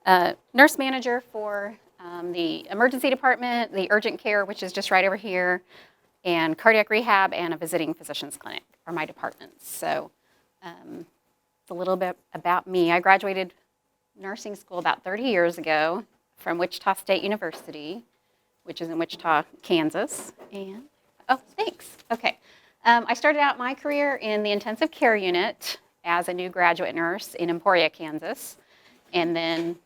nurse manager for the emergency department, the urgent care, which is just right over here, and cardiac rehab and a visiting physician's clinic are my departments. So it's a little bit about me. I graduated nursing school about 30 years ago from Wichita State University, which is in Wichita, Kansas. And, oh, thanks. Okay. I started out my career in the intensive care unit as a new graduate nurse in Emporia, Kansas, and then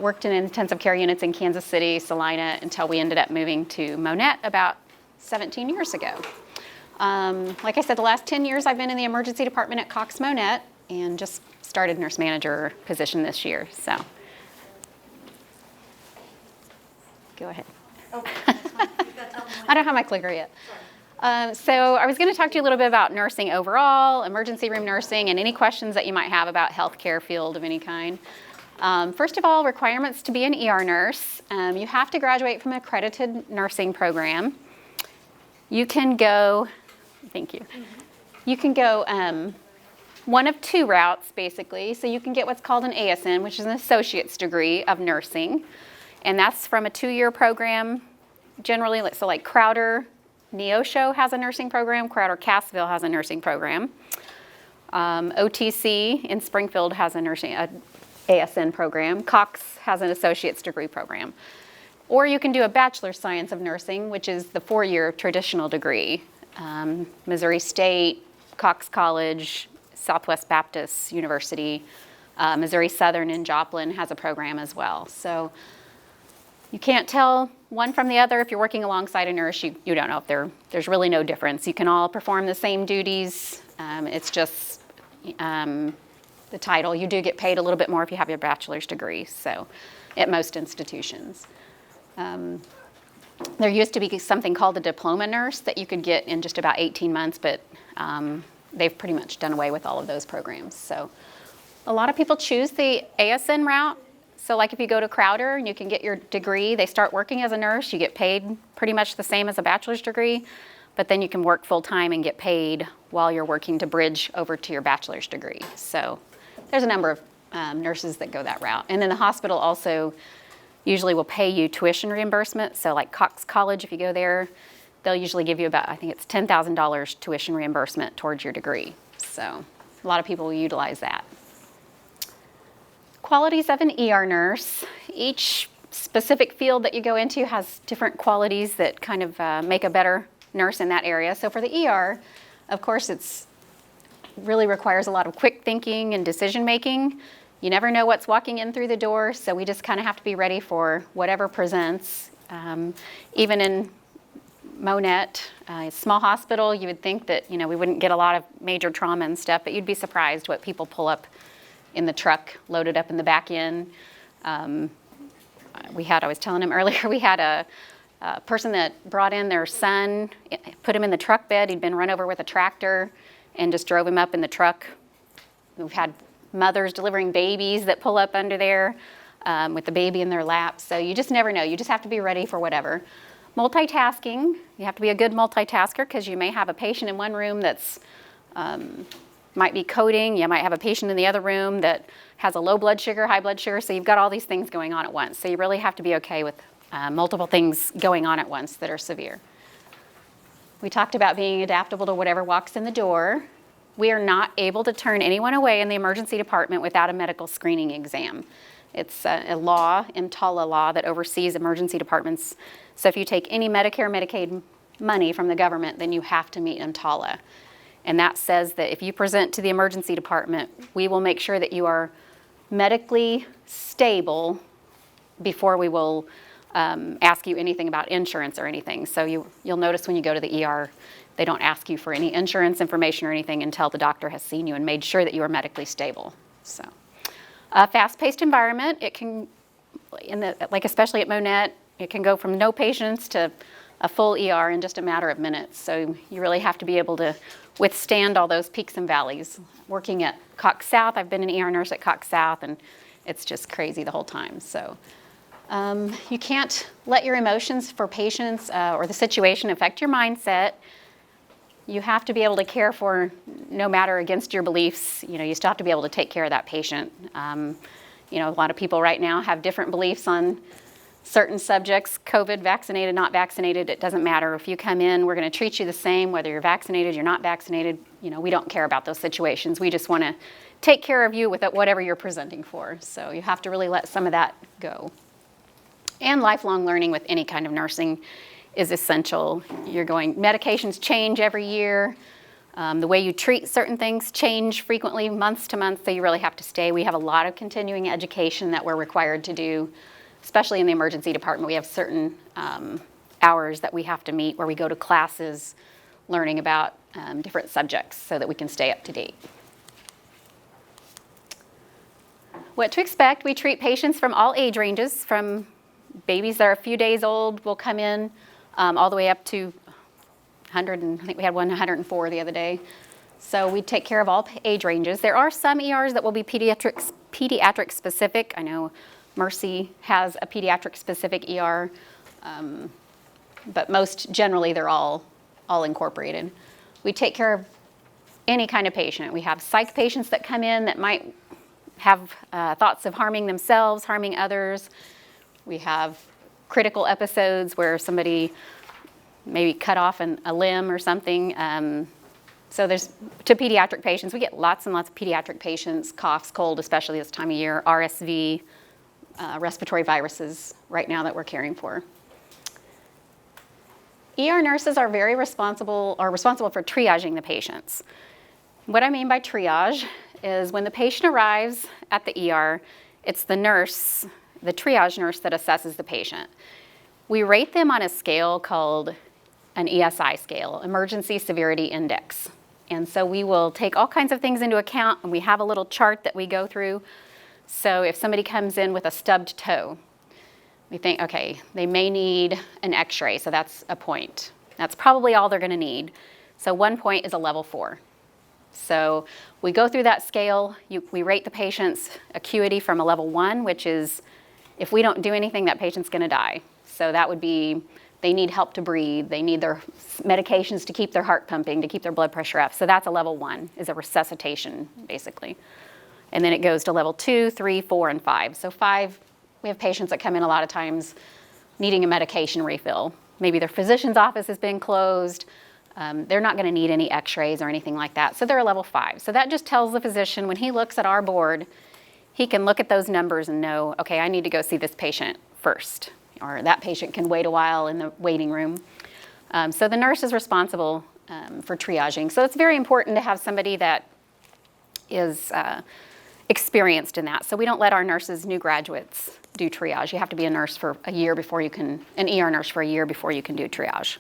worked in intensive care units in Kansas City, Salina, until we ended up moving to Monette about 17 years ago. Like I said, the last 10 years I've been in the emergency department at Cox Monette and just started nurse manager position this year. So, go ahead. Oh, I don't have my clicker yet. So I was going to talk to you a little bit about nursing overall, emergency room nursing, and any questions that you might have about healthcare field of any kind. First of all, requirements to be an ER nurse. You have to graduate from an accredited nursing program. You can go, thank you. You can go one of two routes, basically. So you can get what's called an ASN, which is an associate's degree of nursing. And that's from a 2-year program, generally. So like Crowder, Neosho has a nursing program. Crowder Cassville has a nursing program. OTC in Springfield has a nursing ASN program. Cox has an associate's degree program. Or you can do a Bachelor of Science of Nursing, which is the 4-year traditional degree. Missouri State, Cox College, Southwest Baptist University, Missouri Southern in Joplin has a program as well. So you can't tell one from the other. If you're working alongside a nurse, you don't know if there's really no difference. You can all perform the same duties. It's just the title. You do get paid a little bit more if you have your bachelor's degree, so at most institutions. There used to be something called a diploma nurse that you could get in just about 18 months, but they've pretty much done away with all of those programs. So a lot of people choose the ASN route. So like if you go to Crowder and you can get your degree, they start working as a nurse, you get paid pretty much the same as a bachelor's degree, but then you can work full time and get paid while you're working to bridge over to your bachelor's degree. So there's a number of nurses that go that route. And then the hospital also usually will pay you tuition reimbursement. So like Cox College, if you go there, they'll usually give you about, I think it's $10,000 tuition reimbursement towards your degree. So a lot of people will utilize that. Qualities of an ER nurse. Each specific field that you go into has different qualities that kind of make a better nurse in that area. So for the ER, of course, it's really requires a lot of quick thinking and decision making. You never know what's walking in through the door, so we just kind of have to be ready for whatever presents. Even in Monette, a small hospital, you would think that we wouldn't get a lot of major trauma and stuff, but you'd be surprised what people pull up in the truck, loaded up in the back end. I was telling him earlier, we had a person that brought in their son, put him in the truck bed. He'd been run over with a tractor and just drove him up in the truck. We've had mothers delivering babies that pull up under there with the baby in their lap. So you just never know. You just have to be ready for whatever. Multitasking. You have to be a good multitasker because you may have a patient in one room that's might be coding. You might have a patient in the other room that has a low blood sugar, high blood sugar. So you've got all these things going on at once. So you really have to be okay with multiple things going on at once that are severe. We talked about being adaptable to whatever walks in the door. We are not able to turn anyone away in the emergency department without a medical screening exam. It's a law, EMTALA law, that oversees emergency departments. So if you take any Medicare, Medicaid money from the government, then you have to meet EMTALA. And that says that if you present to the emergency department, we will make sure that you are medically stable before we will ask you anything about insurance or anything. So you'll notice when you go to the ER, they don't ask you for any insurance information or anything until the doctor has seen you and made sure that you are medically stable. So, fast-paced environment. It can, especially at Monette, it can go from no patients to a full ER in just a matter of minutes. So you really have to be able to withstand all those peaks and valleys. Working at Cox South, I've been an ER nurse at Cox South, and it's just crazy the whole time. So you can't let your emotions for patients or the situation affect your mindset. You have to be able to care for, no matter against your beliefs, you still have to be able to take care of that patient. A lot of people right now have different beliefs on certain subjects, COVID, vaccinated, not vaccinated. It doesn't matter. If you come in, we're going to treat you the same, whether you're vaccinated, you're not vaccinated. We don't care about those situations. We just want to take care of you with whatever you're presenting for. So you have to really let some of that go. And lifelong learning with any kind of nursing is essential. Medications change every year. The way you treat certain things change frequently, month to month, so you really have to stay. We have a lot of continuing education that we're required to do, especially in the emergency department. We have certain hours that we have to meet where we go to classes learning about different subjects so that we can stay up to date. What to expect: we treat patients from all age ranges, from babies that are a few days old will come in all the way up to 100, and I think we had 104 the other day. So we take care of all age ranges. There are some ERs that will be pediatric specific. I know Mercy has a pediatric specific ER, but most generally they're all incorporated. We take care of any kind of patient. We have psych patients that come in that might have thoughts of harming themselves, harming others. We have critical episodes where somebody maybe cut off a limb or something. So there's, to pediatric patients, we get lots and lots of pediatric patients, coughs, cold, especially this time of year, RSV, respiratory viruses right now that we're caring for. ER nurses are responsible for triaging the patients. What I mean by triage is when the patient arrives at the ER, it's the nurse, the triage nurse, that assesses the patient. We rate them on a scale called an ESI scale, Emergency Severity Index. And so we will take all kinds of things into account, and we have a little chart that we go through. So if somebody comes in with a stubbed toe, we think, okay, they may need an x-ray, so that's a point. That's probably all they're gonna need. So 1 point is a level 4. So we go through that scale, we rate the patient's acuity from a level 1, which is, if we don't do anything, that patient's gonna die. So that would be, they need help to breathe, they need their medications to keep their heart pumping, to keep their blood pressure up. So that's a level 1, is a resuscitation, basically. And then it goes to level 2, 3, 4, and 5. So 5, we have patients that come in a lot of times needing a medication refill. Maybe their physician's office has been closed. They're not gonna need any x-rays or anything like that. So they're a level 5. So that just tells the physician, when he looks at our board, he can look at those numbers and know, okay, I need to go see this patient first, or that patient can wait a while in the waiting room. So the nurse is responsible for triaging. So it's very important to have somebody that is experienced in that. So we don't let our nurses, new graduates, do triage. You have to be a nurse for a year before you can, an ER nurse for a year before you can do triage,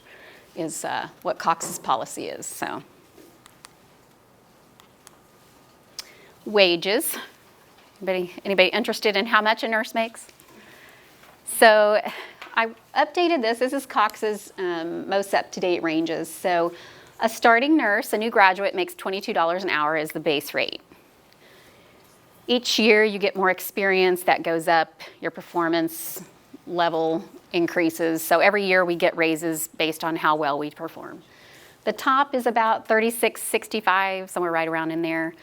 is what Cox's policy is. So wages. Anybody interested in how much a nurse makes? So I updated this. This is Cox's most up-to-date ranges. So a starting nurse, a new graduate, makes $22 an hour as the base rate. Each year you get more experience, that goes up, your performance level increases. So every year we get raises based on how well we perform. The top is about $36.65, somewhere right around in there,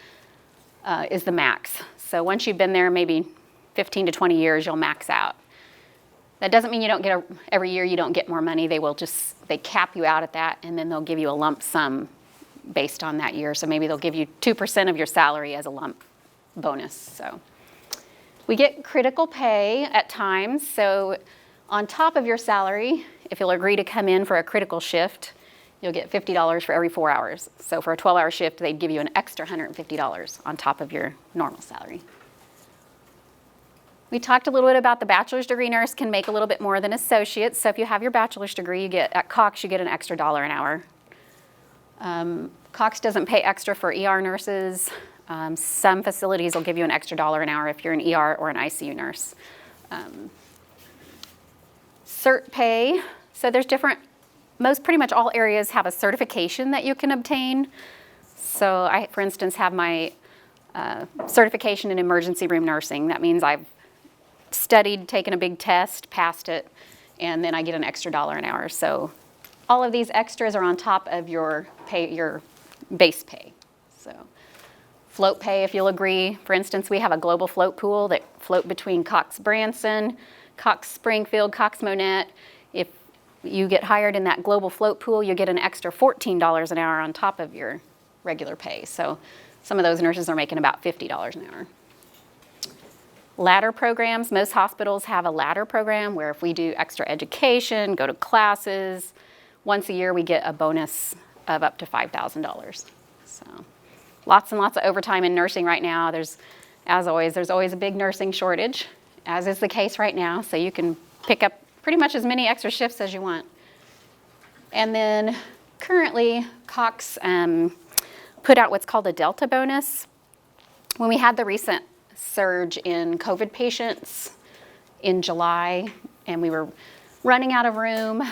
is the max. So once you've been there maybe 15 to 20 years, you'll max out. That doesn't mean you don't get every year you don't get more money. They cap you out at that, and then they'll give you a lump sum based on that year. So maybe they'll give you 2% of your salary as a lump bonus. So we get critical pay at times. So on top of your salary, if you'll agree to come in for a critical shift, you'll get $50 for every 4 hours. So for a 12-hour shift, they'd give you an extra $150 on top of your normal salary. We talked a little bit about the bachelor's degree nurse can make a little bit more than associates. So if you have your bachelor's degree, at Cox, you get an extra $1 an hour. Cox doesn't pay extra for ER nurses. Some facilities will give you an extra $1 an hour if you're an ER or an ICU nurse. Cert pay, so there's pretty much all areas have a certification that you can obtain. So I, for instance, have my certification in emergency room nursing. That means I've studied, taken a big test, passed it, and then I get an extra $1 an hour. So all of these extras are on top of your pay, your base pay. So float pay, if you'll agree. For instance, we have a global float pool that float between Cox Branson, Cox Springfield, Cox Monette. If you get hired in that global float pool, you get an extra $14 an hour on top of your regular pay. So some of those nurses are making about $50 an hour. Ladder programs, most hospitals have a ladder program where if we do extra education, go to classes, once a year we get a bonus of up to $5,000. So lots and lots of overtime in nursing right now. There's always a big nursing shortage, as is the case right now. So you can pick up pretty much as many extra shifts as you want. And then currently Cox put out what's called a Delta bonus. When we had the recent surge in COVID patients in July, and we were running out of room,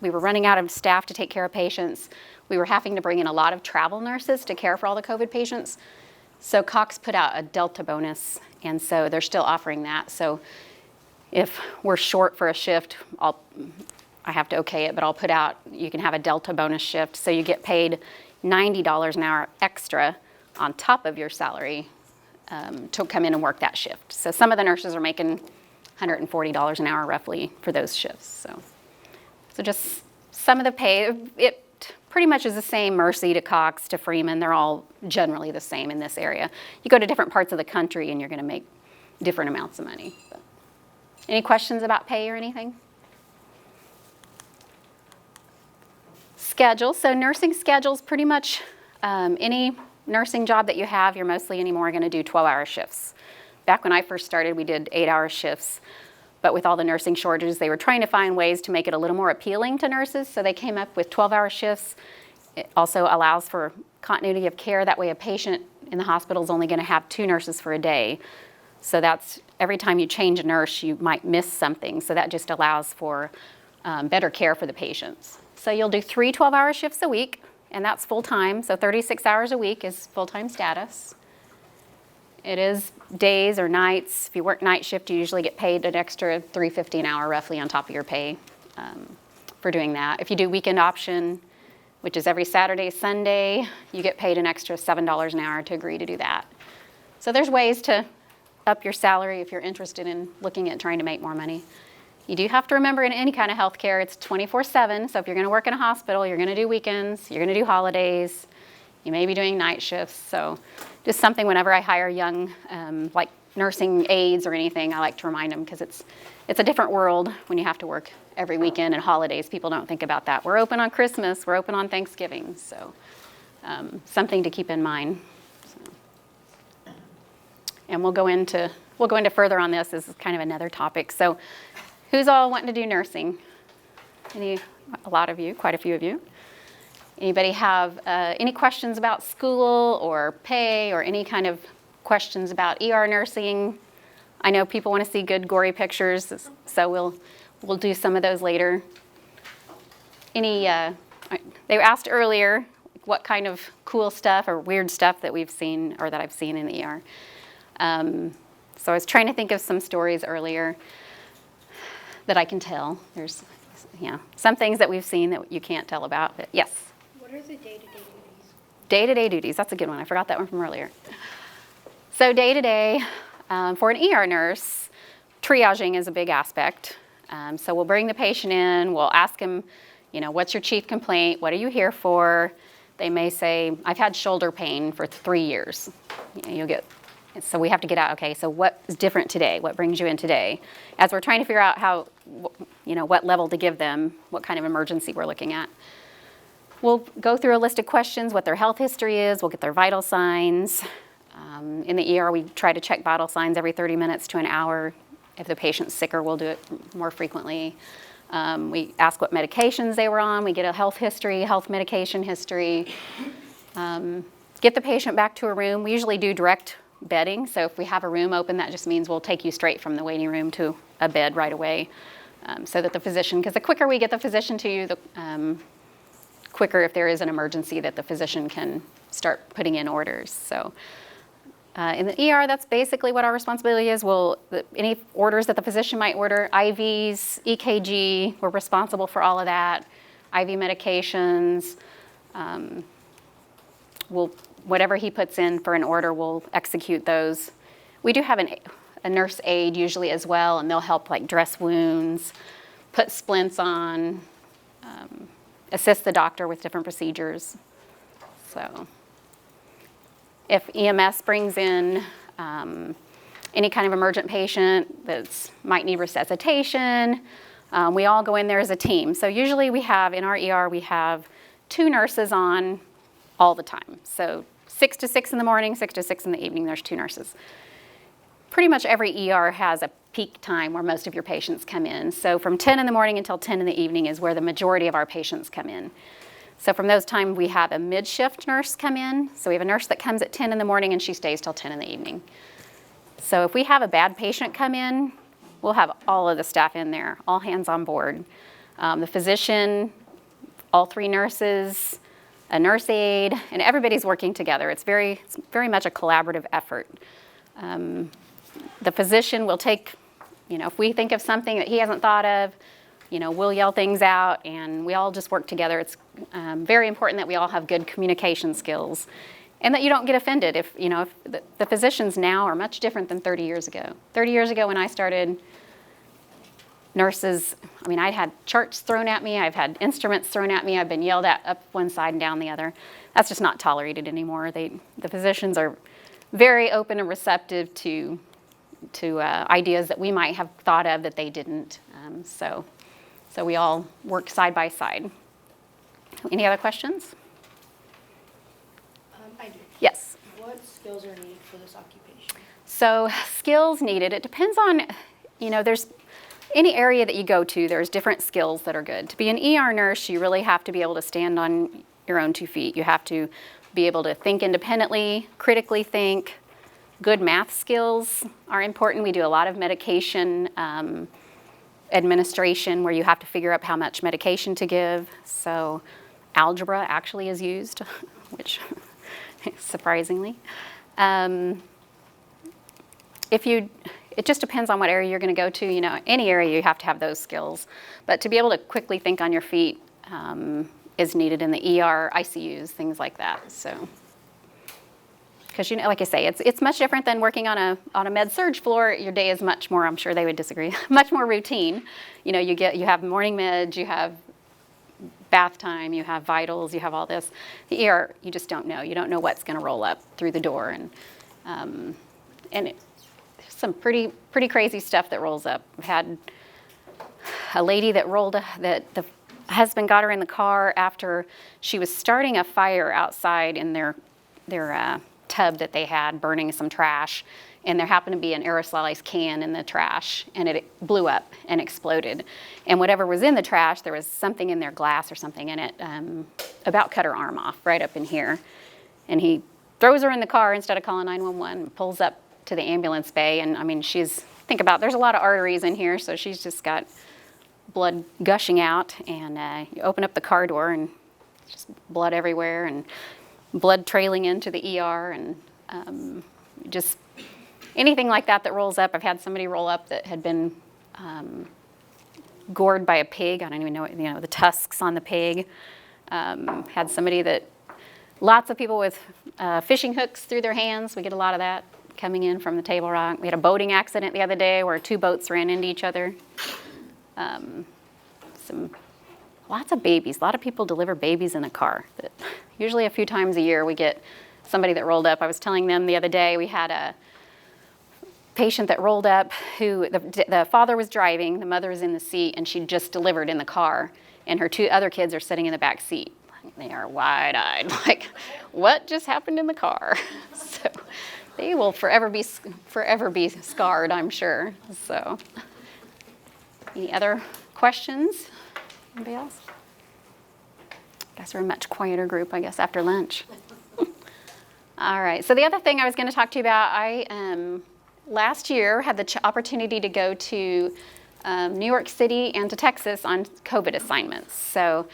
we were running out of staff to take care of patients. We were having to bring in a lot of travel nurses to care for all the COVID patients. So Cox put out a Delta bonus, and so they're still offering that. So if we're short for a shift, I have to okay it, but I'll put out, you can have a Delta bonus shift, so you get paid $90 an hour extra on top of your salary to come in and work that shift. So some of the nurses are making $140 an hour roughly for those shifts. So just some of the pay, it pretty much is the same, Mercy to Cox to Freeman. They're all generally the same in this area. You go to different parts of the country and you're going to make different amounts of money. But any questions about pay or anything? Schedule. So nursing schedules, pretty much any nursing job that you have, you're mostly anymore going to do 12-hour shifts. Back when I first started, we did 8-hour shifts. But with all the nursing shortages, they were trying to find ways to make it a little more appealing to nurses, so they came up with 12-hour shifts. It also allows for continuity of care. That way a patient in the hospital is only going to have 2 nurses for a day. So that's every time you change a nurse, you might miss something. So that just allows for better care for the patients. So you'll do 3 12-hour shifts a week, and that's full-time. So 36 hours a week is full-time status. It is days or nights. If you work night shift, you usually get paid an extra $3.50 an hour roughly on top of your pay for doing that. If you do weekend option, which is every Saturday, Sunday, you get paid an extra $7 an hour to agree to do that. So there's ways to up your salary if you're interested in looking at trying to make more money. You do have to remember in any kind of healthcare, it's 24/7. So if you're going to work in a hospital, you're going to do weekends, you're going to do holidays, you may be doing night shifts. So just something whenever I hire young, like nursing aides or anything, I like to remind them, because it's a different world when you have to work every weekend and holidays. People don't think about that. We're open on Christmas, we're open on Thanksgiving. So something to keep in mind. So. And we'll go into further on this. This is kind of another topic. So who's all wanting to do nursing? A lot of you, quite a few of you. Anybody have any questions about school or pay or any kind of questions about ER nursing? I know people want to see good gory pictures, so we'll do some of those later. They asked earlier what kind of cool stuff or weird stuff that we've seen or that I've seen in the ER. So I was trying to think of some stories earlier that I can tell. There's some things that we've seen that you can't tell about, but yes. What are the day-to-day duties? Day-to-day duties, that's a good one. I forgot that one from earlier. So day-to-day, for an ER nurse, triaging is a big aspect. So we'll bring the patient in, we'll ask them, what's your chief complaint? What are you here for? They may say, I've had shoulder pain for 3 years. So we have to get out, okay, so what is different today? What brings you in today? As we're trying to figure out what level to give them, what kind of emergency we're looking at. We'll go through a list of questions, what their health history is, we'll get their vital signs. In the ER, we try to check vital signs every 30 minutes to an hour. If the patient's sicker, we'll do it more frequently. We ask what medications they were on, we get a health history, health medication history. Get the patient back to a room. We usually do direct bedding, so if we have a room open, that just means we'll take you straight from the waiting room to a bed right away, so that the physician, because the quicker we get the physician to you, the quicker, if there is an emergency, that the physician can start putting in orders. So in the ER, that's basically what our responsibility is. Any orders that the physician might order, IVs, EKG, we're responsible for all of that. IV medications. Whatever he puts in for an order, we'll execute those. We do have a nurse aide usually as well, and they'll help like dress wounds, put splints on, assist the doctor with different procedures. So if EMS brings in any kind of emergent patient that might need resuscitation, we all go in there as a team. So usually we have, in our ER, we have 2 nurses on all the time. So 6 to 6 in the morning, 6 to 6 in the evening, there's 2 nurses. Pretty much every ER has a peak time where most of your patients come in. So from 10 in the morning until 10 in the evening is where the majority of our patients come in. So from those times, we have a mid-shift nurse come in. So we have a nurse that comes at 10 in the morning and she stays till 10 in the evening. So if we have a bad patient come in, we'll have all of the staff in there, all hands on board. The physician, all 3 nurses, a nurse aide, and everybody's working together. It's very much a collaborative effort. The physician will take, if we think of something that he hasn't thought of, we'll yell things out, and we all just work together. It's very important that we all have good communication skills, and that you don't get offended if the physicians now are much different than 30 years ago. 30 years ago when I started, nurses, I had charts thrown at me, I've had instruments thrown at me, I've been yelled at up one side and down the other. That's just not tolerated anymore. The physicians are very open and receptive to ideas that we might have thought of that they didn't. So we all work side by side. Any other questions? I do. Yes. What skills are needed for this occupation? So skills needed, it depends on, there's any area that you go to, there's different skills that are good. To be an ER nurse, you really have to be able to stand on your own 2 feet. You have to be able to think independently, critically think. Good math skills are important. We do a lot of medication administration where you have to figure out how much medication to give. So algebra actually is used, which surprisingly. It just depends on what area you're going to go to. Any area you have to have those skills. But to be able to quickly think on your feet is needed in the ER, ICUs, things like that. So, because like I say, it's much different than working on a med-surg floor. Your day is much more, I'm sure they would disagree, much more routine. You have morning meds, you have bath time, you have vitals, you have all this. The ER, you just don't know. You don't know what's going to roll up through the door, and there's some pretty crazy stuff that rolls up. We've had a lady that the husband got her in the car after she was starting a fire outside in their tub that they had, burning some trash, and there happened to be an aerosolized can in the trash, and it blew up and exploded. And whatever was in the trash, there was something in their glass or something in it, about cut her arm off right up in here. And he throws her in the car instead of calling 911, pulls up to the ambulance bay, and there's a lot of arteries in here, so she's just got blood gushing out, and you open up the car door and just blood everywhere, and blood trailing into the ER, and just anything like that rolls up. I've had somebody roll up that had been gored by a pig. I don't even know, the tusks on the pig. Had somebody lots of people with fishing hooks through their hands. We get a lot of that coming in from the Table Rock. We had a boating accident the other day where 2 boats ran into each other. Lots of babies. A lot of people deliver babies in a car. Usually a few times a year we get somebody that rolled up. I was telling them the other day we had a patient that rolled up who the father was driving, the mother was in the seat, and she just delivered in the car, and her 2 other kids are sitting in the back seat. They are wide-eyed, like, what just happened in the car? So they will forever be scarred, I'm sure. So, any other questions? Anybody else? I guess we're a much quieter group, I guess, after lunch. All right, so the other thing I was going to talk to you about, I last year had the opportunity to go to New York City and to Texas on COVID assignments. So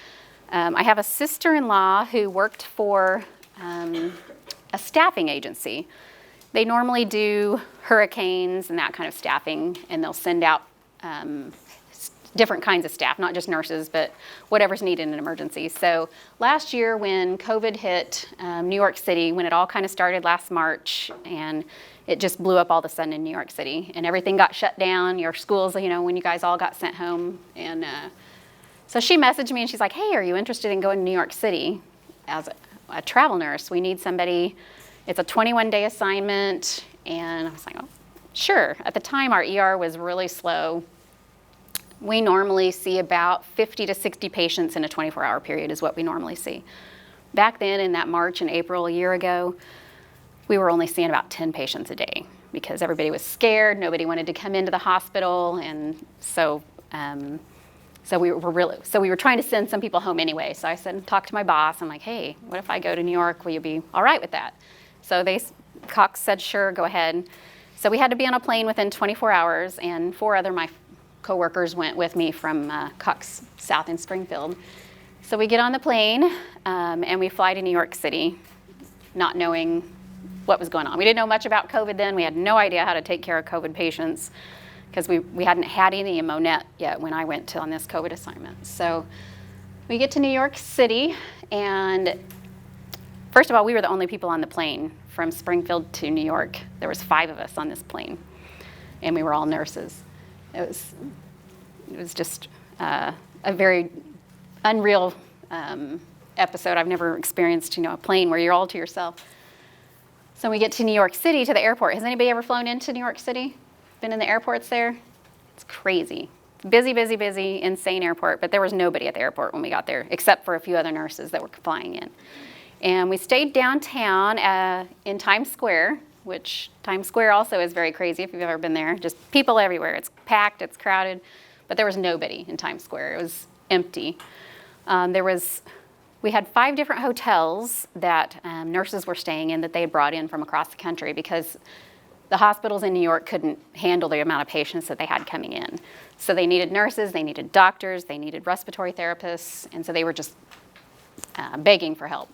I have a sister-in-law who worked for a staffing agency. They normally do hurricanes and that kind of staffing, and they'll send out different kinds of staff, not just nurses, but whatever's needed in an emergency. So last year when COVID hit New York City, when it all kind of started last March, and it just blew up all of a sudden in New York City, and everything got shut down, your schools, when you guys all got sent home. And so she messaged me and she's like, hey, are you interested in going to New York City as a travel nurse? We need somebody. It's a 21-day assignment. And I was like, oh, sure. At the time, our ER was really slow. We normally see about 50 to 60 patients in a 24-hour period is what we normally see. Back then, in that March and April a year ago, we were only seeing about 10 patients a day because everybody was scared. Nobody wanted to come into the hospital. And so we were trying to send some people home anyway. So I said, talk to my boss. I'm like, hey, what if I go to New York? Will you be all right with that? So Cox said, sure, go ahead. So we had to be on a plane within 24 hours, and 4 other my coworkers went with me from Cox South in Springfield. So we get on the plane and we fly to New York City, not knowing what was going on. We didn't know much about COVID then. We had no idea how to take care of COVID patients because we hadn't had any Monette yet when I went on this COVID assignment. So we get to New York City, and first of all, we were the only people on the plane from Springfield to New York. There was 5 of us on this plane, and we were all nurses. It was just a very unreal episode. I've never experienced, a plane where you're all to yourself. So we get to New York City, to the airport. Has anybody ever flown into New York City? Been in the airports there? It's crazy. Busy, busy, busy, insane airport. But there was nobody at the airport when we got there, except for a few other nurses that were flying in. And we stayed downtown in Times Square, which Times Square also is very crazy if you've ever been there. Just people everywhere. It's packed, it's crowded, but there was nobody in Times Square. It was empty. We had 5 different hotels that nurses were staying in that they had brought in from across the country because the hospitals in New York couldn't handle the amount of patients that they had coming in. So they needed nurses, they needed doctors, they needed respiratory therapists, and so they were just begging for help.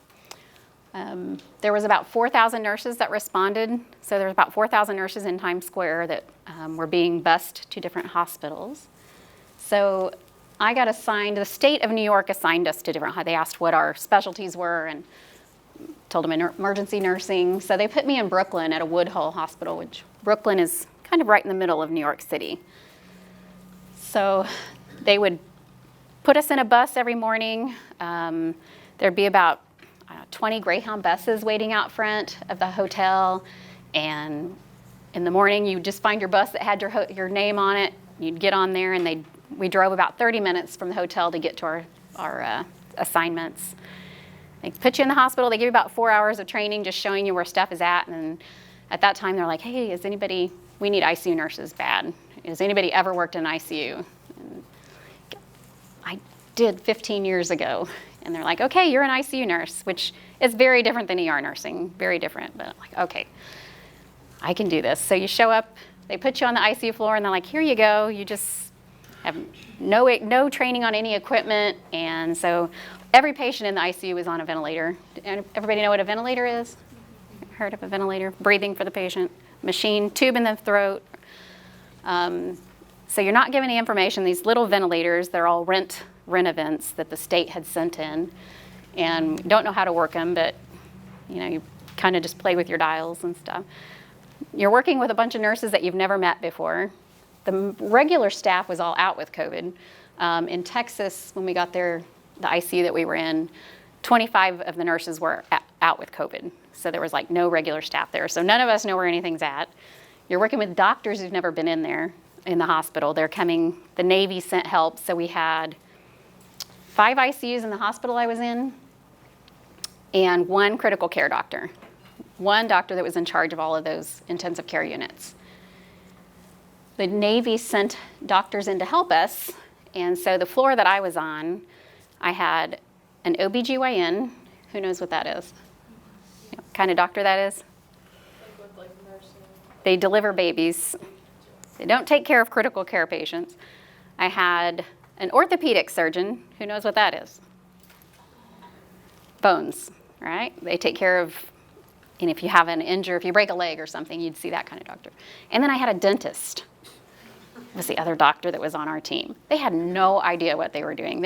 There was about 4,000 nurses that responded. So there was about 4,000 nurses in Times Square that were being bused to different hospitals. So I got assigned, the state of New York assigned us to different, they asked what our specialties were and told them emergency nursing. So they put me in Brooklyn at a Woodhull hospital, which Brooklyn is kind of right in the middle of New York City. So they would put us in a bus every morning. There'd be about 20 Greyhound buses waiting out front of the hotel, and in the morning you just find your bus that had your name on it. You'd get on there, and we drove about 30 minutes from the hotel to get to our assignments. They put you in the hospital. They give you about 4 hours of training, just showing you where stuff is at. And at that time, they're like, hey, we need ICU nurses bad. Has anybody ever worked in ICU? And I did 15 years ago. And they're like, okay, you're an ICU nurse, which is very different than ER nursing, very different. But I'm like, okay, I can do this. So you show up, they put you on the ICU floor, and they're like, here you go. You just have no training on any equipment. And so every patient in the ICU is on a ventilator. Everybody know what a ventilator is? Heard of a ventilator? Breathing for the patient. Machine, tube in the throat. So you're not given any information. These little ventilators, they're all Renovents that the state had sent in, and don't know how to work them, but you kind of just play with your dials and stuff. You're working with a bunch of nurses that you've never met before. The regular staff was all out with COVID. In Texas, when we got there, the ICU that we were in, 25 of the nurses were out with COVID. So there was no regular staff there. So none of us know where anything's at. You're working with doctors who've never been in there, in the hospital. They're coming, the Navy sent help, so we had 5 ICUs in the hospital I was in, and 1 critical care doctor. 1 doctor that was in charge of all of those intensive care units. The Navy sent doctors in to help us, and so the floor that I was on, I had an OBGYN. Who knows what that is? What kind of doctor that is? Like nursing. They deliver babies. They don't take care of critical care patients. I had an orthopedic surgeon. Who knows what that is? Bones, right? They take care of, and if you have an injury, if you break a leg or something, you'd see that kind of doctor. And then I had a dentist. was the other doctor that was on our team. They had no idea what they were doing.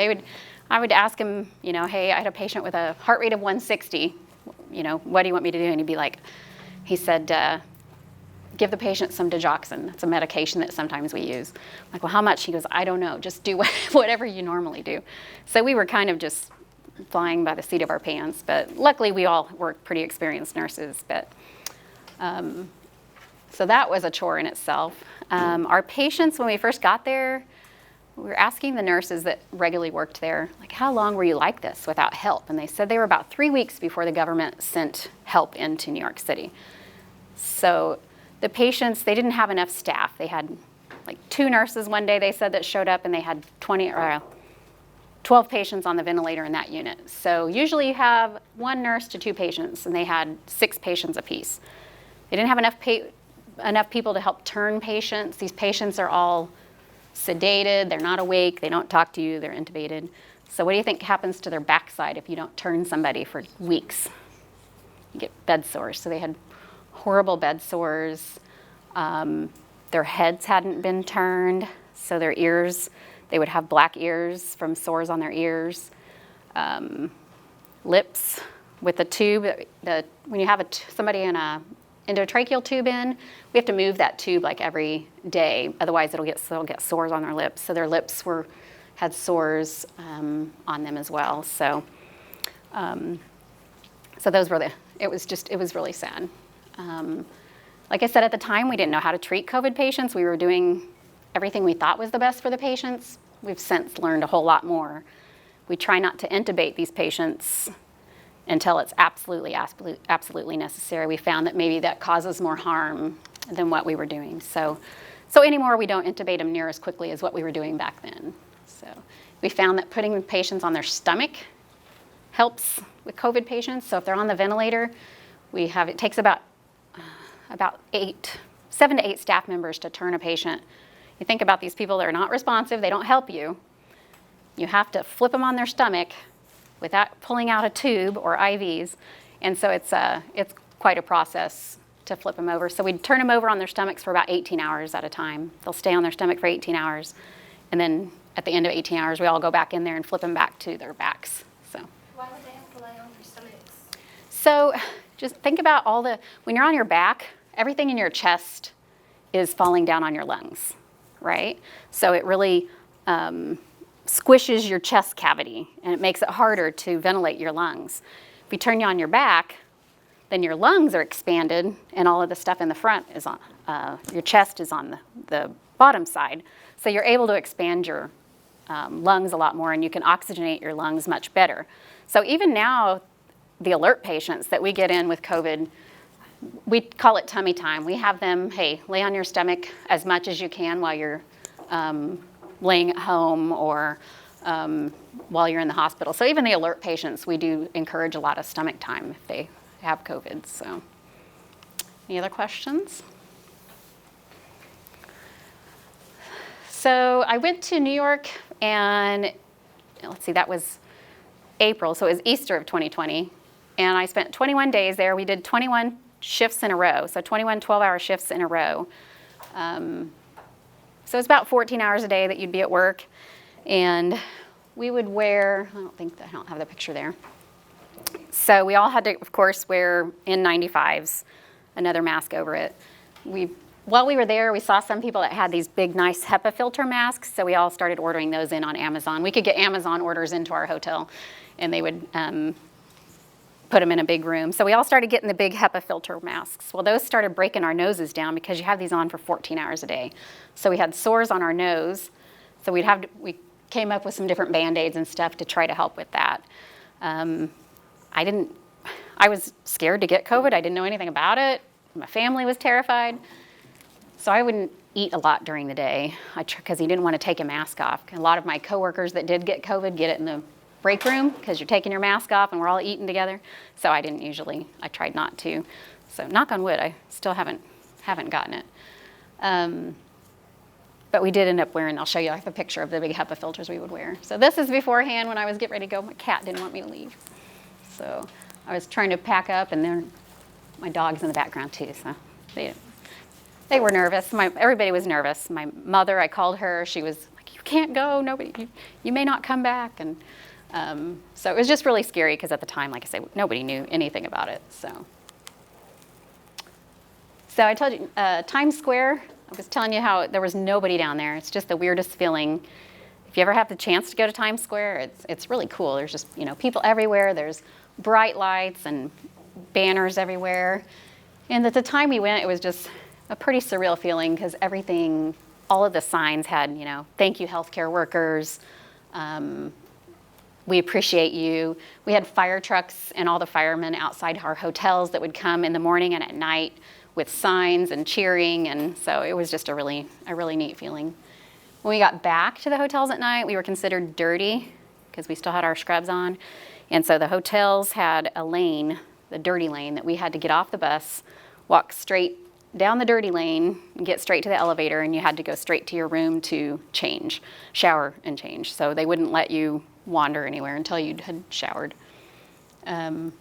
I would ask him, you know, hey, I had a patient with a heart rate of 160. You know, what do you want me to do? And he'd be like, he said, give the patient some digoxin. That's a medication that sometimes we use. I'm like, well, how much? He goes, I don't know. Just do whatever you normally do. So we were kind of just flying by the seat of our pants. But luckily, we all were pretty experienced nurses. But so that was a chore in itself. Our patients, when we first got there, we were asking the nurses that regularly worked there, like, how long were you like this without help? And they said they were about 3 weeks before the government sent help into New York City. So the patients, they didn't have enough staff. They had like 2 nurses one day, they said, that showed up, and they had 12 patients on the ventilator in that unit. So usually you have 1 nurse to 2 patients, and they had 6 patients apiece. They didn't have enough people to help turn patients. These patients are all sedated, they're not awake, they don't talk to you, they're intubated. So what do you think happens to their backside if you don't turn somebody for weeks? You get bed sores. So they had horrible bed sores. Their heads hadn't been turned, so their ears, they would have black ears from sores on their ears. Lips with the tube, when you have somebody in a endotracheal tube in, we have to move that tube like every day, otherwise they'll get sores on their lips. So their lips had sores on them as well. So those were it was really sad. Like I said, at the time, we didn't know how to treat COVID patients. We were doing everything we thought was the best for the patients. We've since learned a whole lot more. We try not to intubate these patients until it's absolutely necessary. We found that maybe that causes more harm than what we were doing. So anymore, we don't intubate them near as quickly as what we were doing back then. So we found that putting patients on their stomach helps with COVID patients. So if they're on the ventilator, it takes about 7 to 8 staff members to turn a patient. You think about these people that are not responsive, they don't help you. You have to flip them on their stomach without pulling out a tube or IVs. And so it's quite a process to flip them over. So we'd turn them over on their stomachs for about 18 hours at a time. They'll stay on their stomach for 18 hours. And then at the end of 18 hours, we all go back in there and flip them back to their backs. So. Why would they have to lie on their stomachs? So just think about when you're on your back, everything in your chest is falling down on your lungs, right? So it really squishes your chest cavity, and it makes it harder to ventilate your lungs. If we turn you on your back, then your lungs are expanded, and all of the stuff in the front is on, your chest is on the bottom side. So you're able to expand your lungs a lot more, and you can oxygenate your lungs much better. So even now, the alert patients that we get in with COVID, we call it tummy time. We have them, hey, lay on your stomach as much as you can while you're laying at home or while you're in the hospital. So even the alert patients, we do encourage a lot of stomach time if they have COVID. So any other questions? So I went to New York, and let's see, that was April, so it was Easter of 2020. And I spent 21 days there. We did 21 shifts in a row, so 21 12-hour shifts in a row. So it's about 14 hours a day that you'd be at work. And we would wear, I don't have the picture there. So we all had to, of course, wear N95s, another mask over it. While we were there, we saw some people that had these big, nice HEPA filter masks, so we all started ordering those in on Amazon. We could get Amazon orders into our hotel, and they would put them in a big room. So we all started getting the big HEPA filter masks. Well, those started breaking our noses down because you have these on for 14 hours a day. So we had sores on our nose. So we came up with some different Band-Aids and stuff to try to help with that. I was scared to get COVID. I didn't know anything about it. My family was terrified. So I wouldn't eat a lot during the day because he didn't want to take a mask off. A lot of my coworkers that did get COVID get it in the break room because you're taking your mask off and we're all eating together. So I tried not to. So knock on wood, I still haven't gotten it. But we did end up wearing, I'll show you like a picture of the big HEPA filters we would wear. So this is beforehand when I was getting ready to go. My cat didn't want me to leave. So I was trying to pack up, and then my dog's in the background too. So They were nervous. Everybody was nervous. My mother, I called her. She was like, "You can't go. You may not come back." And so it was just really scary because at the time, like I said, nobody knew anything about it. So I told you, Times Square. I was telling you how there was nobody down there. It's just the weirdest feeling. If you ever have the chance to go to Times Square, it's really cool. There's just people everywhere. There's bright lights and banners everywhere. And at the time we went, it was just a pretty surreal feeling because everything, all of the signs had, thank you healthcare workers, we appreciate you. We had fire trucks and all the firemen outside our hotels that would come in the morning and at night with signs and cheering, and so it was just a really neat feeling. When we got back to the hotels at night, we were considered dirty because we still had our scrubs on, and so the hotels had a lane, the dirty lane, that we had to get off the bus, walk straight down the dirty lane, and get straight to the elevator, and you had to go straight to your room to change, shower and change. So they wouldn't let you wander anywhere until you had showered. I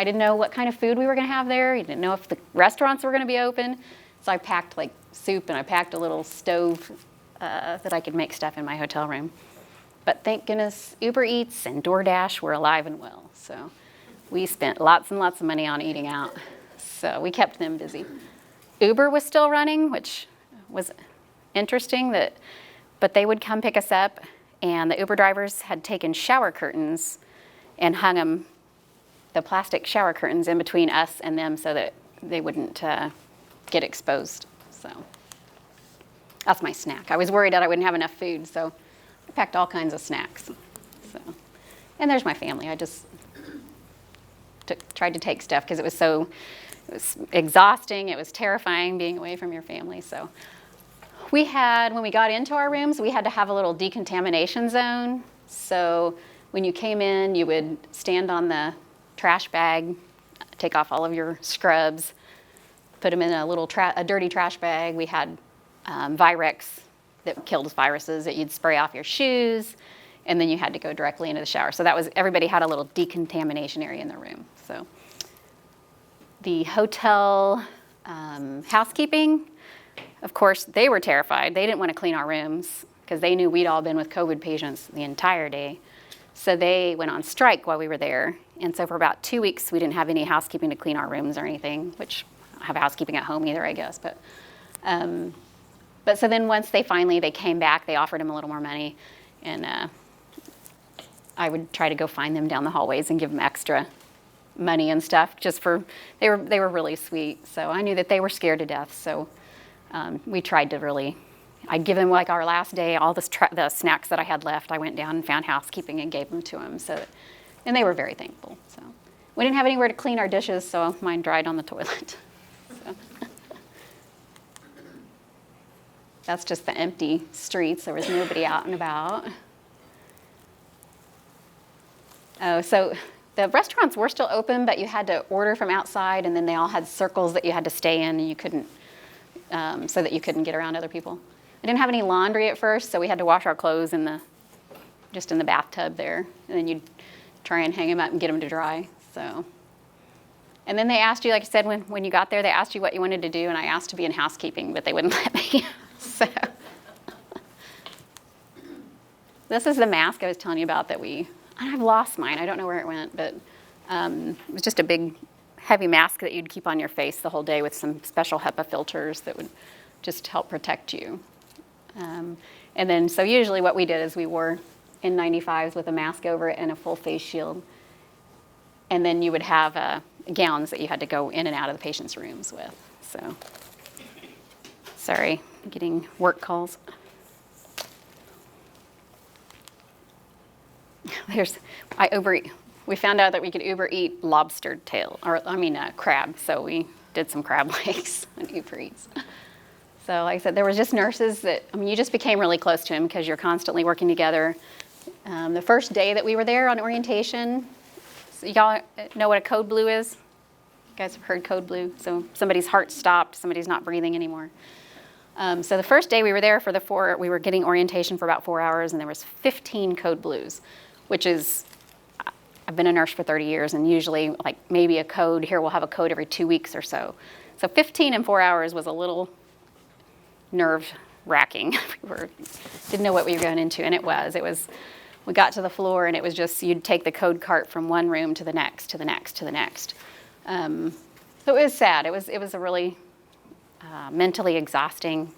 didn't know what kind of food we were going to have there. You didn't know if the restaurants were going to be open. So I packed like soup and I packed a little stove that I could make stuff in my hotel room. But thank goodness Uber Eats and DoorDash were alive and well. So we spent lots and lots of money on eating out. So we kept them busy. Uber was still running, which was interesting, but they would come pick us up, and the Uber drivers had taken shower curtains and hung them, the plastic shower curtains, in between us and them so that they wouldn't get exposed. So that's my snack. I was worried that I wouldn't have enough food, so I packed all kinds of snacks. And there's my family. I just tried to take stuff because it was exhausting. It was terrifying being away from your family. So when we got into our rooms, we had to have a little decontamination zone. So when you came in, you would stand on the trash bag, take off all of your scrubs, put them in a dirty trash bag. We had Virex that killed viruses that you'd spray off your shoes, and then you had to go directly into the shower. So everybody had a little decontamination area in the room. So the hotel housekeeping, of course, they were terrified. They didn't want to clean our rooms because they knew we'd all been with COVID patients the entire day. So they went on strike while we were there. And so for about 2 weeks, we didn't have any housekeeping to clean our rooms or anything, which I don't have housekeeping at home either, I guess. But so then once they came back, they offered them a little more money. And I would try to go find them down the hallways and give them extra money and stuff they were really sweet. So I knew that they were scared to death. So we tried to I'd give them like our last day, all the snacks that I had left. I went down and found housekeeping and gave them to them. And they were very thankful. So we didn't have anywhere to clean our dishes, so mine dried on the toilet. So. That's just the empty streets. There was nobody out and about. Oh, so the restaurants were still open, but you had to order from outside, and then they all had circles that you had to stay in, and you couldn't, so that you couldn't get around other people. I didn't have any laundry at first, so we had to wash our clothes just in the bathtub there, and then you'd try and hang them up and get them to dry. So, and then they asked you, like I said, when you got there, they asked you what you wanted to do, and I asked to be in housekeeping, but they wouldn't let me. So, this is the mask I was telling you about I've lost mine. I don't know where it went, but it was just a big, heavy mask that you'd keep on your face the whole day with some special HEPA filters that would just help protect you. And then, so usually what we did is we wore N95s with a mask over it and a full face shield. And then you would have gowns that you had to go in and out of the patient's rooms with. So, sorry, getting work calls. We found out that we could Uber eat lobster tail, crab. So we did some crab legs on Uber Eats. So like I said, there was just nurses you just became really close to them because you're constantly working together. The first day that we were there on orientation, so y'all know what a code blue is? You guys have heard code blue? So somebody's heart stopped, somebody's not breathing anymore. So the first day we were there we were getting orientation for about 4 hours, and there was 15 code blues, which is, I've been a nurse for 30 years, and usually like maybe we'll have a code every 2 weeks or so. So 15 in 4 hours was a little nerve wracking. Didn't know what we were going into, and it was. We got to the floor, and it was just, you'd take the code cart from one room to the next, to the next, to the next. So it was sad. It was a really mentally exhausting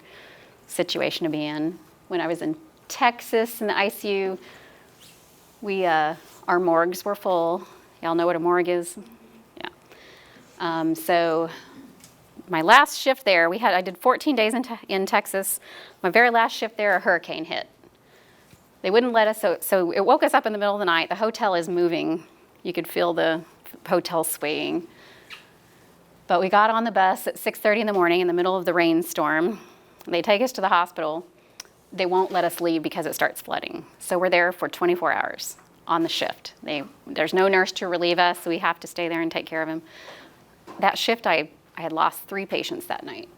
situation to be in. When I was in Texas in the ICU, our morgues were full. Y'all know what a morgue is? Yeah. So my last shift there, I did 14 days in Texas. My very last shift there, a hurricane hit. They wouldn't let us, so it woke us up in the middle of the night. The hotel is moving. You could feel the hotel swaying. But we got on the bus at 6:30 in the morning in the middle of the rainstorm. They take us to the hospital. They won't let us leave because it starts flooding. So we're there for 24 hours on the shift. There's no nurse to relieve us, so we have to stay there and take care of him. That shift, I had lost 3 patients that night.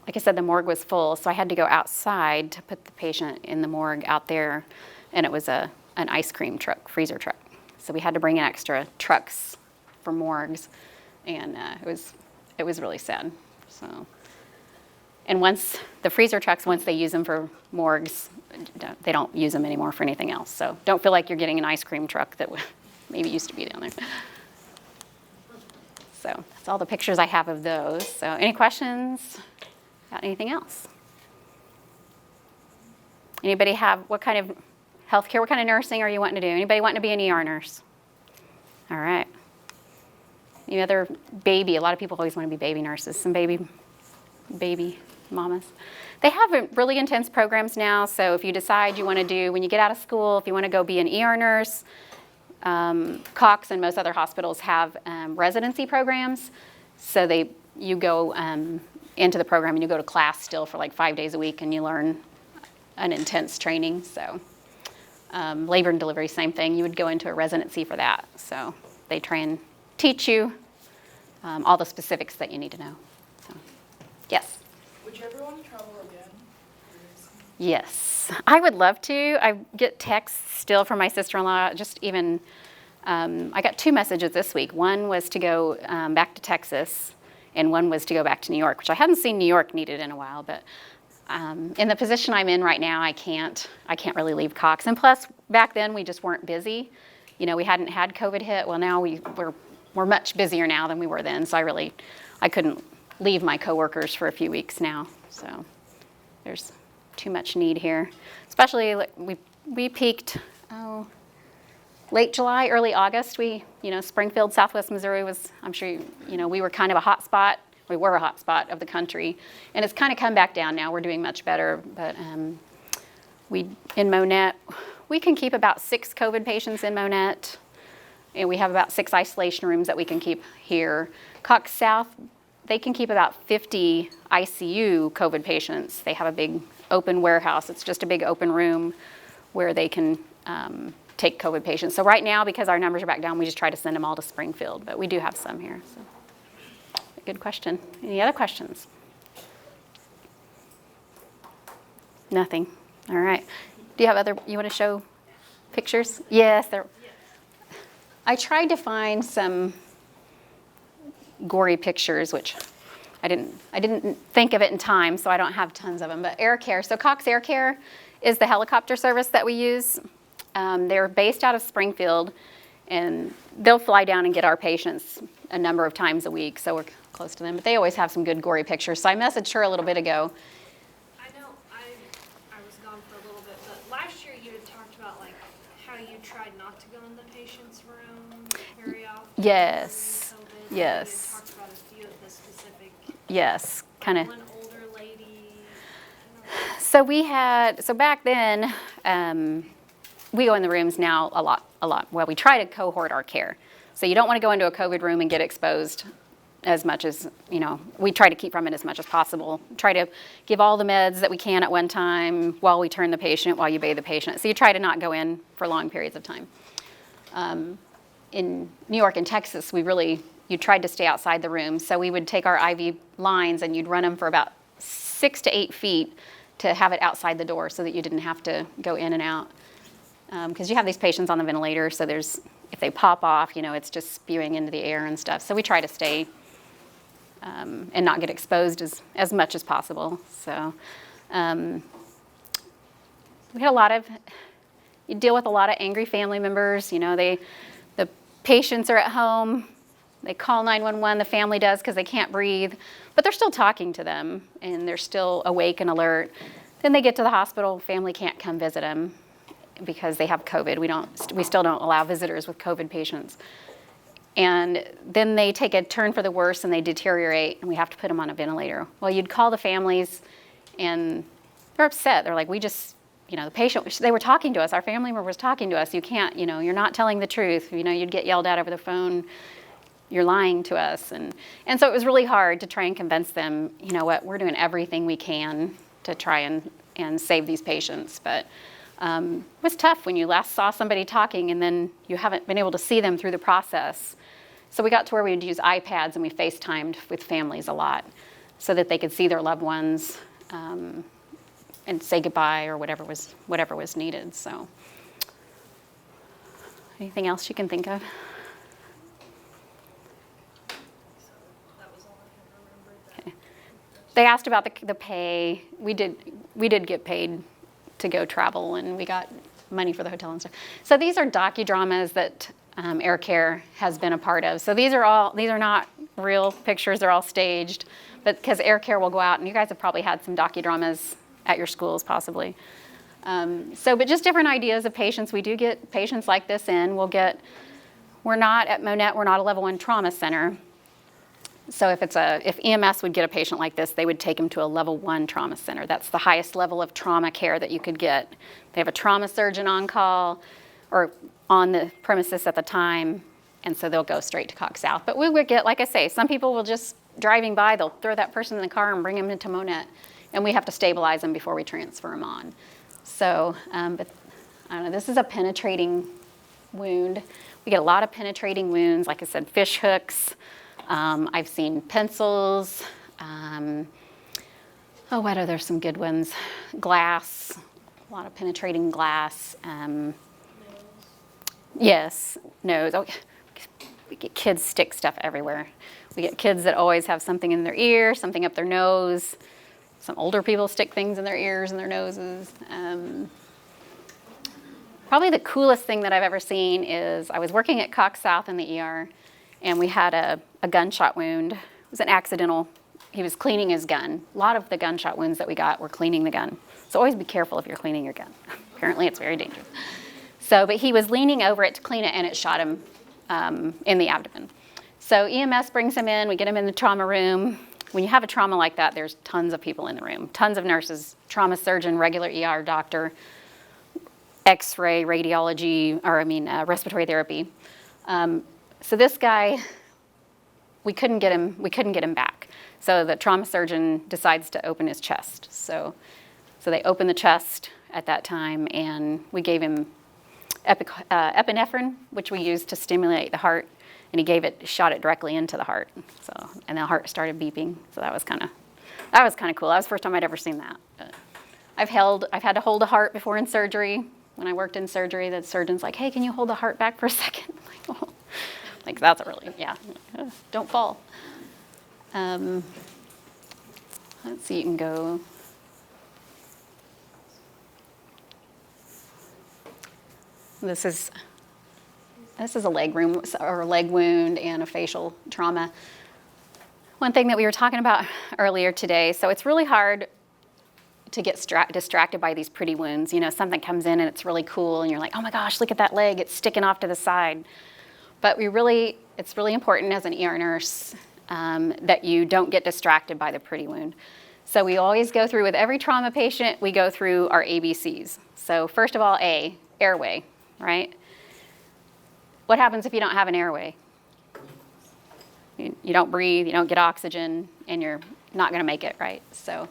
Like I said, the morgue was full, so I had to go outside to put the patient in the morgue out there, and it was an ice cream truck, freezer truck. So we had to bring in extra trucks for morgues, and it was really sad. So, and once the freezer trucks, once they use them for morgues, they don't use them anymore for anything else. So don't feel like you're getting an ice cream truck that maybe used to be down there. So that's all the pictures I have of those. So any questions about anything else? Anybody have, what kind of healthcare, what kind of nursing are you wanting to do? Anybody wanting to be an ER nurse? All right. Any other baby? A lot of people always want to be baby nurses. Some baby mamas. They have really intense programs now. So if you decide you want to do, when you get out of school, if you want to go be an ER nurse, Cox and most other hospitals have residency programs. So you go into the program and you go to class still for like 5 days a week and you learn an intense training. So labor and delivery, same thing. You would go into a residency for that. So they try and teach you all the specifics that you need to know. So, yes? Would you ever want to travel again? Yes, I would love to. I get texts still from my sister-in-law, just even, I got 2 messages this week. One was to go back to Texas, and one was to go back to New York, which I hadn't seen New York needed in a while, but in the position I'm in right now, I can't really leave Cox. And plus, back then, we just weren't busy. You know, we hadn't had COVID hit. Well, now we're much busier now than we were then, so I couldn't leave my coworkers for a few weeks now. So there's too much need here. Especially, we peaked, late July, early August. Springfield, Southwest Missouri was, I'm sure, we were kind of a hot spot. We were a hot spot of the country. And it's kind of come back down now. We're doing much better. But in Monette, we can keep about 6 COVID patients in Monette. And we have about 6 isolation rooms that we can keep here. Cox South, they can keep about 50 ICU COVID patients. They have a big open warehouse. It's just a big open room where they can take COVID patients. So right now, because our numbers are back down, we just try to send them all to Springfield. But we do have some here. So. Good question. Any other questions? Nothing. All right. Do you have you want to show pictures? Yes. I tried to find some gory pictures, which I didn't think of it in time, so I don't have tons of them. But Air Care. So Cox Air Care is the helicopter service that we use. They're based out of Springfield, and they'll fly down and get our patients a number of times a week, so we're close to them. But they always have some good gory pictures. So I messaged her a little bit ago. I know I was gone for a little bit, but last year you had talked about like how you tried not to go in the patient's room very often. Yes. COVID. Yes. You had talked about a few of the specific. Yes. Kind of. One older lady. So back then, we go in the rooms now a lot. Well, we try to cohort our care. So you don't want to go into a COVID room and get exposed as much as, we try to keep from it as much as possible. Try to give all the meds that we can at one time while we turn the patient, while you bathe the patient. So you try to not go in for long periods of time. In New York and Texas, you tried to stay outside the room. So we would take our IV lines and you'd run them for about 6 to 8 feet to have it outside the door so that you didn't have to go in and out. Because you have these patients on the ventilator, so if they pop off, it's just spewing into the air and stuff. So we try to stay and not get exposed as much as possible. So we had you deal with a lot of angry family members. You know, the patients are at home, they call 911, the family does because they can't breathe, but they're still talking to them and they're still awake and alert. Then they get to the hospital, family can't come visit them because they have COVID. We still don't allow visitors with COVID patients. And then they take a turn for the worse and they deteriorate and we have to put them on a ventilator. Well, you'd call the families and they're upset. They're like, the patient, they were talking to us, our family member was talking to us, you can't, you're not telling the truth. You'd get yelled at over the phone, you're lying to us. And so it was really hard to try and convince them, we're doing everything we can to try and save these patients. But it was tough when you last saw somebody talking and then you haven't been able to see them through the process. So we got to where we would use iPads and we FaceTimed with families a lot so that they could see their loved ones and say goodbye or whatever was needed. So anything else you can think of? That was all I had remembered. They asked about the pay. We did get paid to go travel, and we got money for the hotel and stuff. So these are docudramas that Air Care has been a part of. So these are not real pictures. They're all staged, but because Air Care will go out, and you guys have probably had some docudramas at your schools, possibly. But just different ideas of patients. We do get patients like this in. We're not at Monette. We're not a level 1 trauma center. So if EMS would get a patient like this, they would take them to a level 1 trauma center. That's the highest level of trauma care that you could get. They have a trauma surgeon on call or on the premises at the time, and so they'll go straight to Cox South. But we would get, like I say, some people will just, driving by, they'll throw that person in the car and bring them into Monette, and we have to stabilize them before we transfer them on. So, but I don't know, this is a penetrating wound. We get a lot of penetrating wounds, like I said, fish hooks. I've seen pencils. What are there some good ones? Glass, a lot of penetrating glass. Yes, nose. Oh, we get kids stick stuff everywhere. We get kids that always have something in their ear, something up their nose. Some older people stick things in their ears and their noses. Probably the coolest thing that I've ever seen is I was working at Cox South in the ER, and we had a gunshot wound. It was an accidental. He was cleaning his gun. A lot of the gunshot wounds that we got were cleaning the gun. So always be careful if you're cleaning your gun. Apparently it's very dangerous. But he was leaning over it to clean it, and it shot him in the abdomen. So EMS brings him in. We get him in the trauma room. When you have a trauma like that, there's tons of people in the room. Tons of nurses, trauma surgeon, regular ER doctor, X-ray, radiology, respiratory therapy. So this guy, we couldn't get him back. So the trauma surgeon decides to open his chest. So they opened the chest at that time, and we gave him epinephrine, which we used to stimulate the heart, and he shot it directly into the heart. And the heart started beeping. So that was kind of cool. That was the first time I'd ever seen that. But I've had to hold a heart before in surgery. When I worked in surgery, the surgeon's like, "Hey, can you hold the heart back for a second?" I'm like, oh. Like, that's a really, yeah, don't fall. Let's see, you can go. This is a leg wound and a facial trauma. One thing that we were talking about earlier today, so it's really hard to get distracted by these pretty wounds. Something comes in and it's really cool and you're like, oh my gosh, look at that leg, it's sticking off to the side. But it's really important as an ER nurse that you don't get distracted by the pretty wound. So we always go through, with every trauma patient, we go through our ABCs. So first of all, A, airway, right? What happens if you don't have an airway? You don't breathe, you don't get oxygen, and you're not going to make it, right? So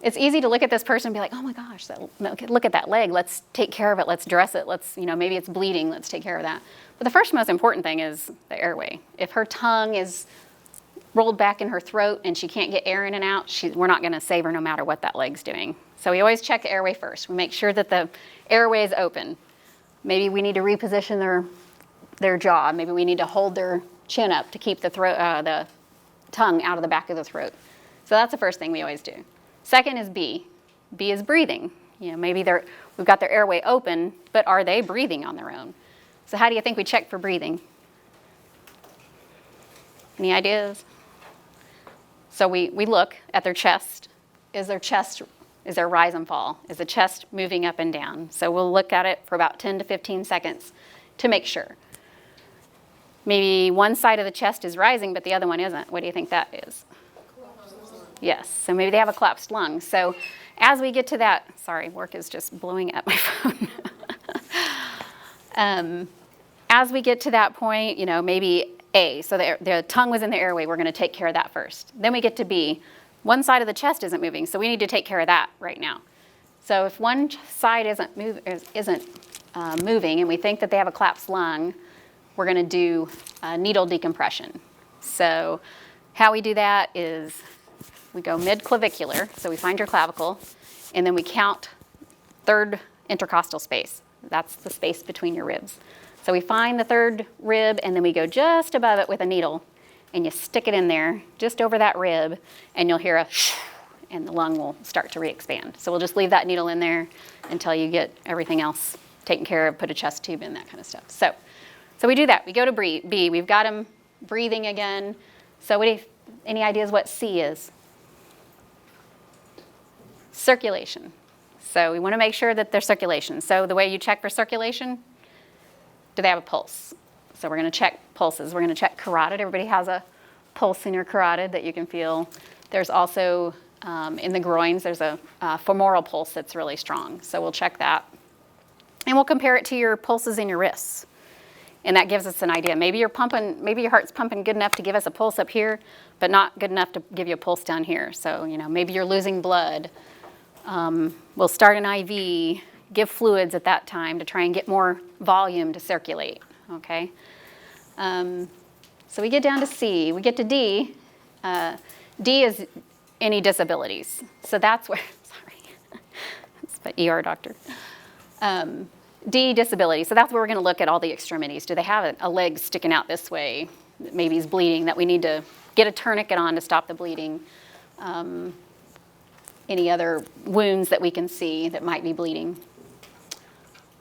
it's easy to look at this person and be like, oh my gosh, look at that leg. Let's take care of it. Let's dress it. Maybe it's bleeding. Let's take care of that. But the first most important thing is the airway. If her tongue is rolled back in her throat and she can't get air in and out, we're not going to save her no matter what that leg's doing. So we always check the airway first. We make sure that the airway is open. Maybe we need to reposition their jaw. Maybe we need to hold their chin up to keep the tongue out of the back of the throat. So that's the first thing we always do. Second is B. B is breathing. Maybe we've got their airway open, but are they breathing on their own? So how do you think we check for breathing? Any ideas? So we look at their chest. Is there rise and fall? Is the chest moving up and down? So we'll look at it for about 10 to 15 seconds to make sure. Maybe one side of the chest is rising, but the other one isn't. What do you think that is? Yes, so maybe they have a collapsed lung. So as we get to that, sorry, work is just blowing up my phone. As we get to that point, maybe A, so the tongue was in the airway, we're going to take care of that first. Then we get to B. One side of the chest isn't moving, so we need to take care of that right now. So if one side isn't moving and we think that they have a collapsed lung, we're going to do needle decompression. So how we do that is we go mid-clavicular, so we find your clavicle, and then we count third intercostal space. That's the space between your ribs. So we find the third rib, and then we go just above it with a needle, and you stick it in there just over that rib, and you'll hear a shh, and the lung will start to re-expand. So we'll just leave that needle in there until you get everything else taken care of, put a chest tube in, that kind of stuff. So we do that. We go to B. We've got them breathing again. So any ideas what C is? Circulation. So we want to make sure that there's circulation. So the way you check for circulation, do they have a pulse? So we're going to check pulses. We're going to check carotid. Everybody has a pulse in your carotid that you can feel. There's also, in the groins, there's a femoral pulse that's really strong. So we'll check that. And we'll compare it to your pulses in your wrists. And that gives us an idea. Maybe your heart's pumping good enough to give us a pulse up here, but not good enough to give you a pulse down here. So, maybe you're losing blood. We'll start an IV, give fluids at that time to try and get more volume to circulate, okay? So we get down to C. We get to D. D is any disabilities. So that's where, sorry, that's my ER doctor. D, disability. So that's where we're going to look at all the extremities. Do they have a leg sticking out this way that maybe is bleeding, that we need to get a tourniquet on to stop the bleeding? Any other wounds that we can see that might be bleeding?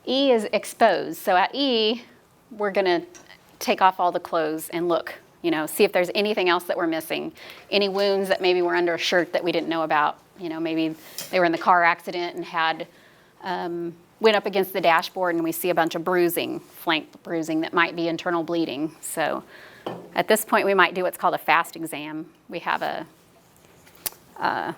E is exposed. So at E, we're going to take off all the clothes and look, see if there's anything else that we're missing. Any wounds that maybe were under a shirt that we didn't know about. Maybe they were in the car accident and had went up against the dashboard and we see a bunch of bruising, flank bruising that might be internal bleeding. So at this point, we might do what's called a fast exam. We have a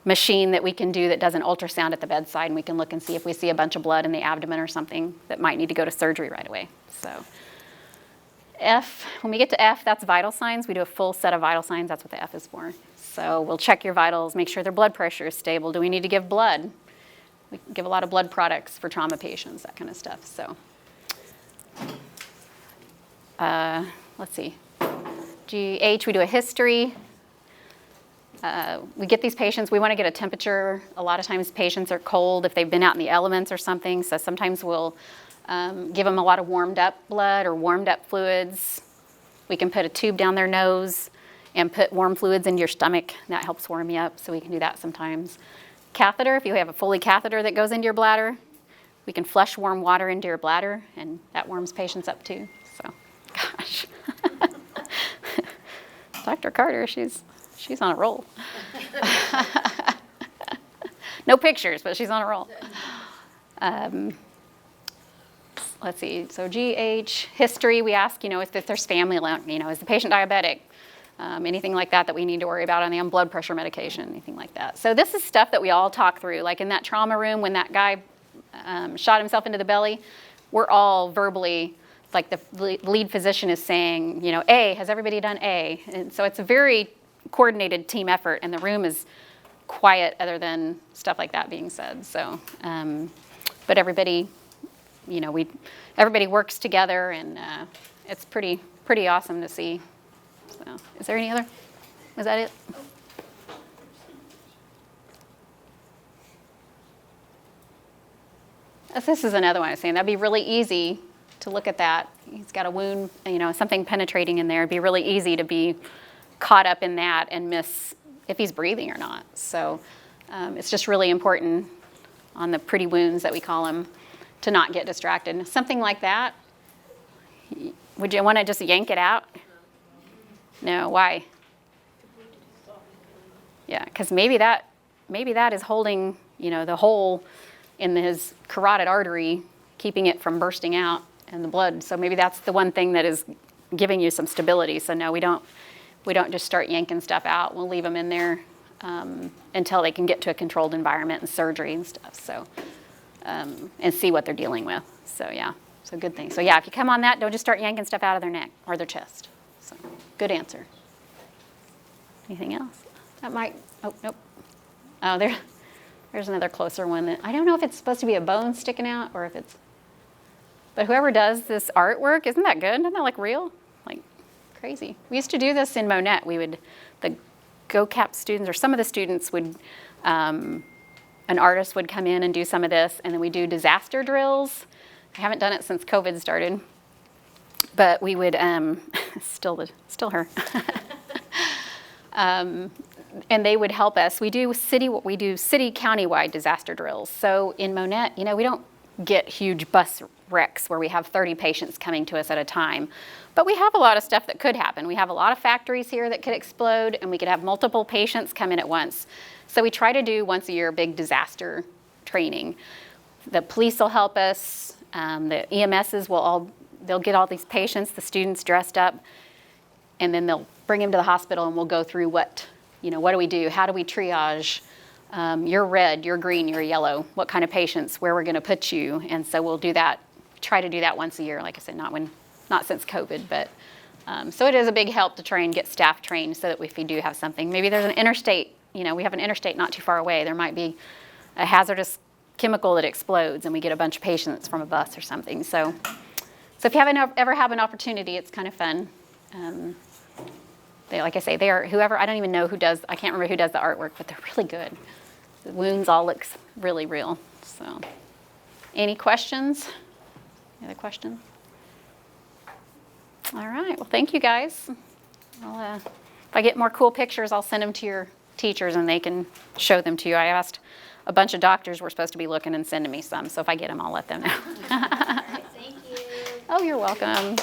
machine that we can do that does an ultrasound at the bedside, and we can look and see if we see a bunch of blood in the abdomen or something that might need to go to surgery right away. So F, when we get to F, that's vital signs. We do a full set of vital signs. That's what the F is for. So we'll check your vitals, make sure their blood pressure is stable. Do we need to give blood? We give a lot of blood products for trauma patients, that kind of stuff. So let's see. GH, we do a history. We get these patients, we want to get a temperature. A lot of times patients are cold if they've been out in the elements or something. So sometimes we'll give them a lot of warmed up blood or warmed up fluids. We can put a tube down their nose and put warm fluids into your stomach. That helps warm you up, so we can do that sometimes. Catheter, if you have a Foley catheter that goes into your bladder, we can flush warm water into your bladder, and that warms patients up too. So, gosh. Dr. Carter, she's on a roll. No pictures, but she's on a roll. Let's see, so GH, history, we ask, if there's family, is the patient diabetic? Anything like that we need to worry about on blood pressure medication, anything like that. So this is stuff that we all talk through. Like in that trauma room when that guy shot himself into the belly, we're all verbally, like the lead physician is saying, A, has everybody done A? And so it's a very coordinated team effort, and the room is quiet other than stuff like that being said. So, but everybody, everybody works together, and it's pretty awesome to see. So, is there any other? Was that it? This is another one I was saying. That'd be really easy to look at that. He's got a wound, something penetrating in there. It'd be really easy to be caught up in that and miss if he's breathing or not. So it's just really important on the pretty wounds that we call them to not get distracted. Something like that, would you want to just yank it out? No, why? Yeah, because maybe that is holding, the hole in his carotid artery, keeping it from bursting out in the blood. So maybe that's the one thing that is giving you some stability. So no, we don't just start yanking stuff out. We'll leave them in there until they can get to a controlled environment and surgery and stuff. So and see what they're dealing with. So yeah, so good thing. So yeah, if you come on that, don't just start yanking stuff out of their neck or their chest. So good answer. Anything else? That might. Oh nope. Oh there's another closer one that I don't know if it's supposed to be a bone sticking out or if it's. But whoever does this artwork, isn't that good? Isn't that like real? Like crazy. We used to do this in Monette. The GoCap students or some of the students would, an artist would come in and do some of this, and then we do disaster drills. I haven't done it since COVID started, but we would, still her. And they would help us. We do city countywide disaster drills. So in Monette, we don't get huge bus wrecks where we have 30 patients coming to us at a time. But we have a lot of stuff that could happen. We have a lot of factories here that could explode, and we could have multiple patients come in at once. So we try to do once a year big disaster training. The police will help us. The EMSs they'll get all these patients, the students dressed up, and then they'll bring them to the hospital, and we'll go through what do we do? How do we triage? You're red, you're green, you're yellow. What kind of patients? Where we're going to put you? And so we'll do that. Try to do that once a year. Like I said, not since COVID, but so it is a big help to get staff trained so that if we do have something, maybe there's an interstate. We have an interstate not too far away. There might be a hazardous chemical that explodes, and we get a bunch of patients from a bus or something. So if you ever have an opportunity, it's kind of fun. Like I say, they are whoever. I don't even know who does. I can't remember who does the artwork, but they're really good. The wounds all look really real. So, any questions? Any other questions? All right. Well, thank you guys. If I get more cool pictures, I'll send them to your teachers, and they can show them to you. I asked a bunch of doctors were supposed to be looking and sending me some. So if I get them, I'll let them know. Thank you. Oh, you're welcome.